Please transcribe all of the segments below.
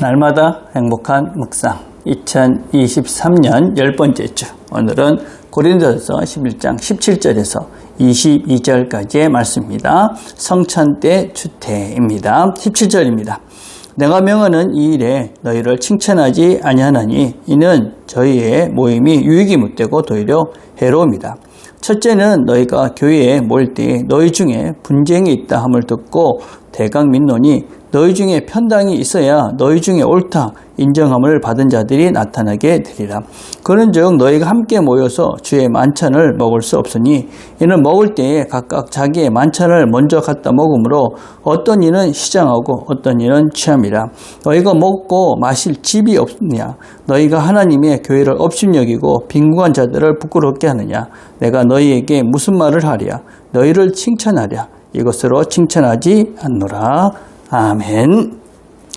날마다 행복한 묵상 2023년 10번째 주, 오늘은 고린도전서 11장 17절에서 22절까지의 말씀입니다. 성찬 때 주태입니다. 17절입니다. 내가 명하는 이 일에 너희를 칭찬하지 아니하나니 이는 저희의 모임이 유익이 못되고 도리어 해로움이다. 첫째는 너희가 교회에 모일 때 너희 중에 분쟁이 있다 함을 듣고 대강 민론이 너희 중에 편당이 있어야 너희 중에 옳다 인정함을 받은 자들이 나타나게 되리라. 그런즉 너희가 함께 모여서 주의 만찬을 먹을 수 없으니 이는 먹을 때에 각각 자기의 만찬을 먼저 갖다 먹으므로 어떤 이는 시장하고 어떤 이는 취함이라. 너희가 먹고 마실 집이 없느냐? 너희가 하나님의 교회를 업신여기고 빈궁한 자들을 부끄럽게 하느냐? 내가 너희에게 무슨 말을 하랴? 너희를 칭찬하랴? 이것으로 칭찬하지 않노라. 아멘.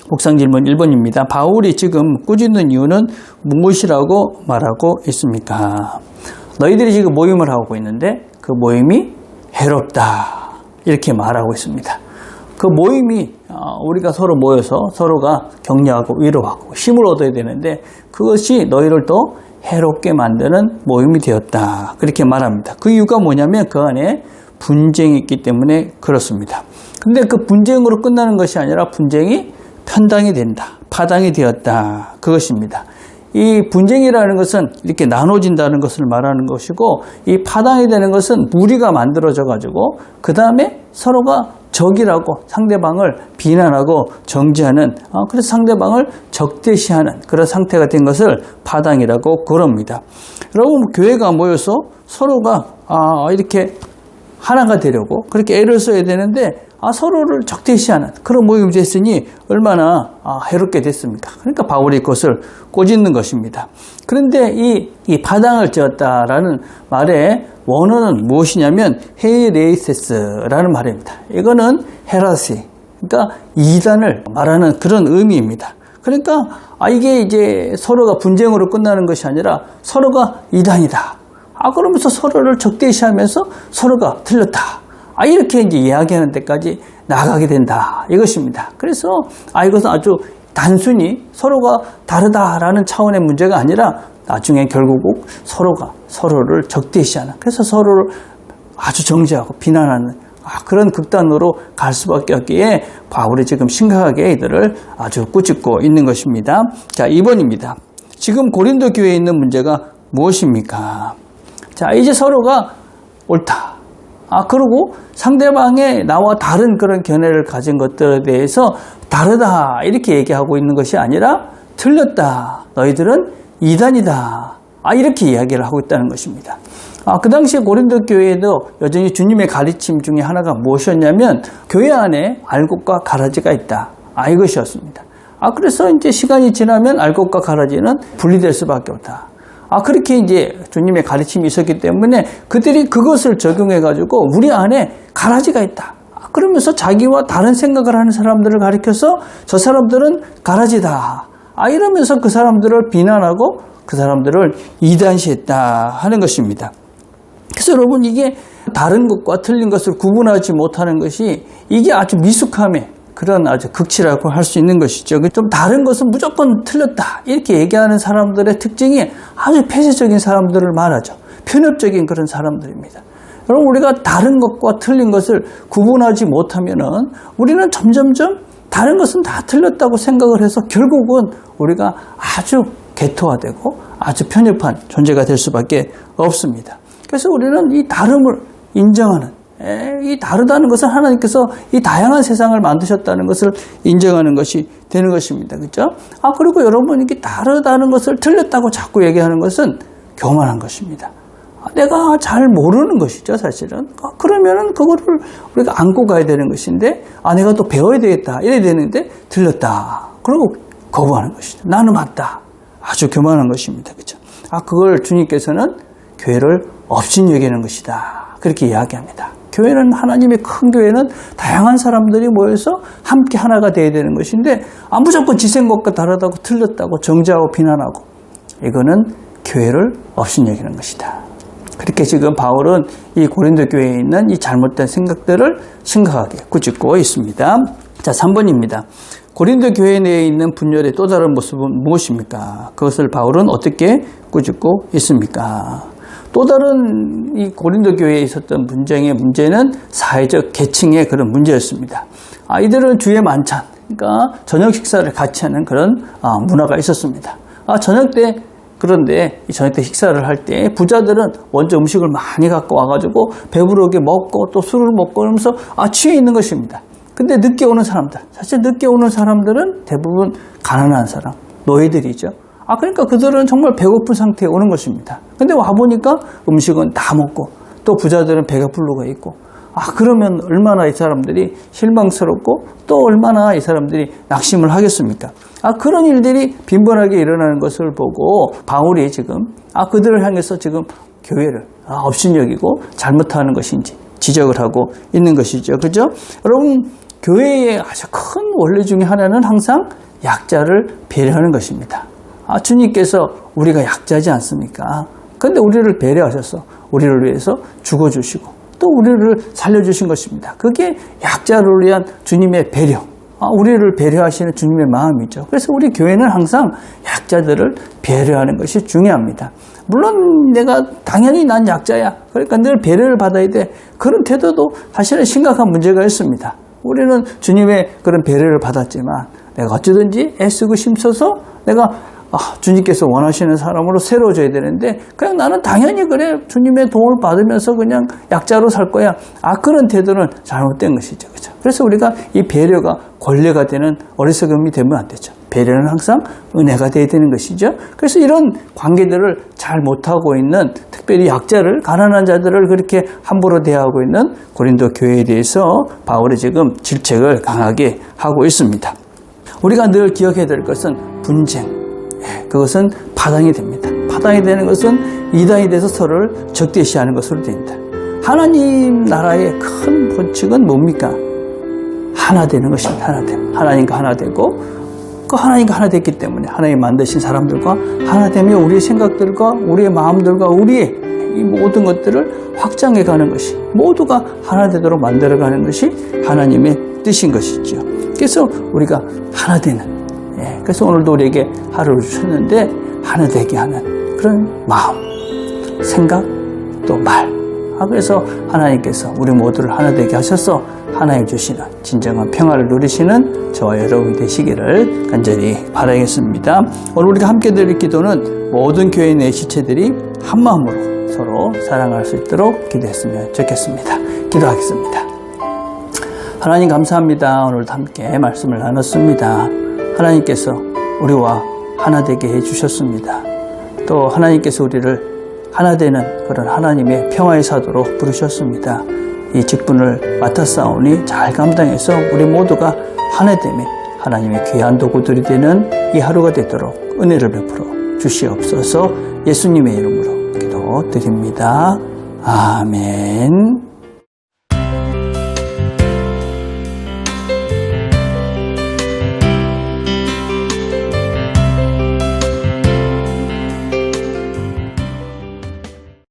묵상 질문 1번입니다. 바울이 지금 꾸짖는 이유는 무엇이라고 말하고 있습니까? 너희들이 지금 모임을 하고 있는데 그 모임이 해롭다 이렇게 말하고 있습니다. 그 모임이 우리가 서로 모여서 서로가 격려하고 위로하고 힘을 얻어야 되는데 그것이 너희를 또 해롭게 만드는 모임이 되었다 그렇게 말합니다. 그 이유가 뭐냐면 그 안에 분쟁이 있기 때문에 그렇습니다. 근데 그 분쟁으로 끝나는 것이 아니라 분쟁이 편당이 된다, 파당이 되었다 그것입니다. 이 분쟁이라는 것은 이렇게 나눠진다는 것을 말하는 것이고 이 파당이 되는 것은 무리가 만들어져 가지고 그 다음에 서로가 적이라고 상대방을 비난하고 정죄하는 그래서 상대방을 적대시하는 그런 상태가 된 것을 파당이라고 그럽니다. 여러분 교회가 모여서 서로가 이렇게 하나가 되려고 그렇게 애를 써야 되는데 서로를 적대시하는 그런 모임이 됐으니 얼마나 해롭게 됐습니까? 그러니까 바울이 그것을 꼬집는 것입니다. 그런데 이 파당을 지었다라는 말의 원어는 무엇이냐면 헤레이세스라는 말입니다. 이거는 헤라시, 그러니까 이단을 말하는 그런 의미입니다. 그러니까 이게 이제 서로가 분쟁으로 끝나는 것이 아니라 서로가 이단이다. 그러면서 서로를 적대시하면서 서로가 틀렸다. 이렇게 이제 이야기하는 데까지 나가게 된다. 이것입니다. 그래서 이것은 아주 단순히 서로가 다르다라는 차원의 문제가 아니라 나중에 결국 서로가 서로를 적대시하는 그래서 서로를 아주 정죄하고 비난하는 그런 극단으로 갈 수밖에 없기에 바울이 지금 심각하게 이들을 아주 꾸짖고 있는 것입니다. 자, 2번입니다. 지금 고린도 교회에 있는 문제가 무엇입니까? 자, 이제 서로가 옳다. 그리고 상대방의 나와 다른 그런 견해를 가진 것들에 대해서 다르다 이렇게 얘기하고 있는 것이 아니라 틀렸다. 너희들은 이단이다. 이렇게 이야기를 하고 있다는 것입니다. 그 당시에 고린도 교회에도 여전히 주님의 가르침 중에 하나가 무엇이었냐면 교회 안에 알곡과 가라지가 있다. 이것이었습니다. 그래서 이제 시간이 지나면 알곡과 가라지는 분리될 수밖에 없다. 그렇게 이제 주님의 가르침이 있었기 때문에 그들이 그것을 적용해가지고 우리 안에 가라지가 있다. 그러면서 자기와 다른 생각을 하는 사람들을 가리켜서 저 사람들은 가라지다. 이러면서 그 사람들을 비난하고 그 사람들을 이단시했다 하는 것입니다. 그래서 여러분 이게 다른 것과 틀린 것을 구분하지 못하는 것이 이게 아주 미숙함에 그런 아주 극치라고 할 수 있는 것이죠. 좀 다른 것은 무조건 틀렸다 이렇게 얘기하는 사람들의 특징이 아주 폐쇄적인 사람들을 말하죠. 편협적인 그런 사람들입니다. 여러분 우리가 다른 것과 틀린 것을 구분하지 못하면은 우리는 점점점 다른 것은 다 틀렸다고 생각을 해서 결국은 우리가 아주 개토화되고 아주 편협한 존재가 될 수밖에 없습니다. 그래서 우리는 이 다름을 인정하는 이 다르다는 것은 하나님께서 이 다양한 세상을 만드셨다는 것을 인정하는 것이 되는 것입니다. 그렇죠? 그리고 여러분 이게 다르다는 것을 틀렸다고 자꾸 얘기하는 것은 교만한 것입니다. 내가 잘 모르는 것이죠, 사실은. 그러면은 그거를 우리가 안고 가야 되는 것인데 내가 또 배워야 되겠다 이래야 되는데 틀렸다. 그리고 거부하는 것이죠. 나는 맞다. 아주 교만한 것입니다. 그렇죠? 그걸 주님께서는 교회를 업신여기는 것이다. 그렇게 이야기합니다. 교회는 하나님의 큰 교회는 다양한 사람들이 모여서 함께 하나가 되어야 되는 것인데 무조건 지 생각과 다르다고 틀렸다고 정죄하고 비난하고 이거는 교회를 업신여기는 것이다. 그렇게 지금 바울은 이 고린도 교회에 있는 이 잘못된 생각들을 심각하게 꾸짖고 있습니다. 자, 3번입니다. 고린도 교회 내에 있는 분열의 또 다른 모습은 무엇입니까? 그것을 바울은 어떻게 꾸짖고 있습니까? 또 다른 이 고린도 교회에 있었던 문제는 사회적 계층의 그런 문제였습니다. 이들은 주의 만찬, 그러니까 저녁 식사를 같이 하는 그런 문화가 있었습니다. 저녁 때 그런데 이 저녁 때 식사를 할 때 부자들은 먼저 음식을 많이 갖고 와가지고 배부르게 먹고 또 술을 먹고 그러면서 취해 있는 것입니다. 근데 늦게 오는 사람들, 사실 늦게 오는 사람들은 대부분 가난한 사람, 노예들이죠. 그러니까 그들은 정말 배고픈 상태에 오는 것입니다. 근데 와보니까 음식은 다 먹고 또 부자들은 배가 불러가 있고 그러면 얼마나 이 사람들이 실망스럽고 또 얼마나 이 사람들이 낙심을 하겠습니까? 그런 일들이 빈번하게 일어나는 것을 보고 바울이 지금 그들을 향해서 지금 교회를 업신여기고 잘못하는 것인지 지적을 하고 있는 것이죠. 그죠? 여러분, 교회의 아주 큰 원리 중에 하나는 항상 약자를 배려하는 것입니다. 주님께서 우리가 약자지 않습니까? 그런데 우리를 배려하셔서 우리를 위해서 죽어주시고 또 우리를 살려주신 것입니다. 그게 약자를 위한 주님의 배려, 우리를 배려하시는 주님의 마음이죠. 그래서 우리 교회는 항상 약자들을 배려하는 것이 중요합니다. 물론 내가 당연히 난 약자야, 그러니까 늘 배려를 받아야 돼, 그런 태도도 사실은 심각한 문제가 있습니다. 우리는 주님의 그런 배려를 받았지만 내가 어찌든지 애쓰고 힘써서 내가 주님께서 원하시는 사람으로 새로워져야 되는데 그냥 나는 당연히 그래, 주님의 도움을 받으면서 그냥 약자로 살 거야, 그런 태도는 잘못된 것이죠. 그렇죠? 그래서 우리가 이 배려가 권례가 되는 어리석음이 되면 안 되죠. 배려는 항상 은혜가 되어야 되는 것이죠. 그래서 이런 관계들을 잘 못하고 있는, 특별히 약자를, 가난한 자들을 그렇게 함부로 대하고 있는 고린도 교회에 대해서 바울이 지금 질책을 강하게 하고 있습니다. 우리가 늘 기억해야 될 것은 분쟁, 그것은 파당이 됩니다. 파당이 되는 것은 이단이 돼서 서로를 적대시하는 것으로 됩니다. 하나님 나라의 큰 본칙은 뭡니까? 하나 되는 것입니다. 하나님과 하나 되고, 그 하나님과 하나 됐기 때문에 하나님 만드신 사람들과 하나 되며 우리의 생각들과 우리의 마음들과 우리의 이 모든 것들을 확장해가는 것이, 모두가 하나 되도록 만들어가는 것이 하나님의 뜻인 것이죠. 그래서 우리가 하나 되는, 그래서 오늘도 우리에게 하루를 주셨는데 하나 되게 하는 그런 마음, 생각, 또 말. 그래서 하나님께서 우리 모두를 하나 되게 하셔서 하나님 주시는 진정한 평화를 누리시는 저와 여러분이 되시기를 간절히 바라겠습니다. 오늘 우리가 함께 드릴 기도는 모든 교회 내 지체들이 한 마음으로 서로 사랑할 수 있도록 기도했으면 좋겠습니다. 기도하겠습니다. 하나님 감사합니다. 오늘도 함께 말씀을 나눴습니다. 하나님께서 우리와 하나 되게 해주셨습니다. 또 하나님께서 우리를 하나 되는 그런 하나님의 평화의 사도로 부르셨습니다. 이 직분을 맡았사오니 잘 감당해서 우리 모두가 하나 되며 하나님의 귀한 도구들이 되는 이 하루가 되도록 은혜를 베풀어 주시옵소서. 예수님의 이름으로 기도드립니다. 아멘.